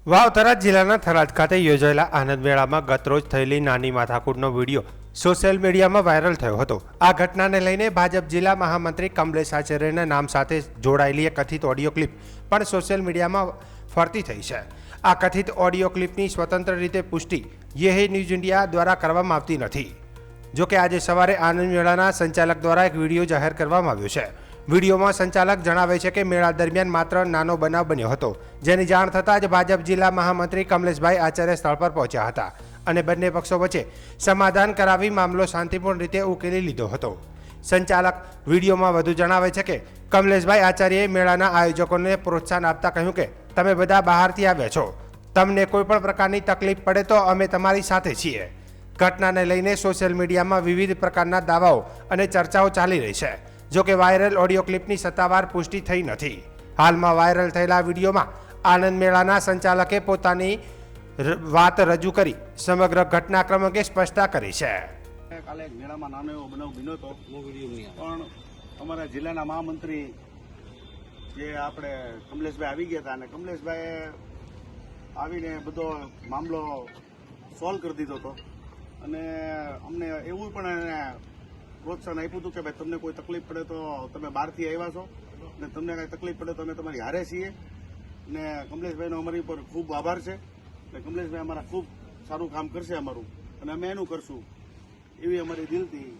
વાવ થરાદ જિલ્લાના થરાદ ખાતે યોજાયેલા આનંદ મેળામાં ગતરોજ થયેલી નાની માથાકૂટનો વિડીયો સોશિયલ મીડિયામાં વાયરલ થયો હતો। આ ઘટનાને લઈને ભાજપ જિલ્લા મહામંત્રી કમલેશ આચાર્યના નામ સાથે જોડાયેલી એક કથિત ઓડિયો ક્લિપ પણ સોશિયલ મીડિયામાં ફરતી થઈ છે। આ કથિત ઓડિયો ક્લિપની સ્વતંત્ર રીતે પુષ્ટિ યે ન્યૂઝ ઇન્ડિયા દ્વારા કરવામાં આવતી નથી। જોકે આજે સવારે આનંદ મેળાના સંચાલક દ્વારા એક વિડીયો જાહેર કરવામાં આવ્યો છે। વિડીયોમાં સંચાલક જણાવે છે કે મેળા દરમિયાન માત્ર નાનો બનાવ બન્યો હતો, જેની જાણ થતાં જ ભાજપ જિલ્લા મહામંત્રી કમલેશભાઈ આચાર્ય સ્થળ પર પહોંચ્યા હતા અને બંને પક્ષો વચ્ચે સમાધાન કરાવી મામલો શાંતિપૂર્ણ રીતે ઉકેલી લીધો હતો। સંચાલક વિડીયોમાં વધુ જણાવે છે કે કમલેશભાઈ આચાર્યએ મેળાના આયોજકોને પ્રોત્સાહન આપતા કહ્યું કે તમે બધા બહારથી આવ્યા છો, તમને કોઈ પણ પ્રકારની તકલીફ પડે તો અમે તમારી સાથે છીએ। ઘટનાને લઈને સોશિયલ મીડિયામાં વિવિધ પ્રકારના દાવાઓ અને ચર્ચાઓ ચાલી રહી છે। જોકે વાયરલ ઓડિયો ક્લિપની સત્તાવાર પુષ્ટિ થઈ નથી। હાલમાં વાયરલ થયેલા વિડીયોમાં આનંદ મેળાના સંચાલકે પોતાની વાત રજૂ કરી સમગ્ર ઘટનાક્રમ અંગે સ્પષ્ટતા કરી છે। કાલે એક મેળામાં નાનો એવો બનાવ બન્યો હતો, પણ અમારા જિલ્લાના મહામંત્રી જે આપણે કમલેશભાઈ આવી ગયા હતા અને કમલેશભાઈએ આવીને બધો મામલો સોલ્વ કરી દીધો હતો અને અમને એવું પણ એને પ્રોત્સાહન આપ્યું હતું કે ભાઈ તમને કોઈ તકલીફ પડે તો તમે બહારથી આવ્યા છો ને તમને કાંઈ તકલીફ પડે તો અમે તમારી હારે છીએ ને કમલેશભાઈનો અમારી ઉપર ખૂબ આભાર છે ને કમલેશભાઈ અમારા ખૂબ સારું કામ કરશે અમારું અને અમે એનું કરશું એવી અમારી દિલથી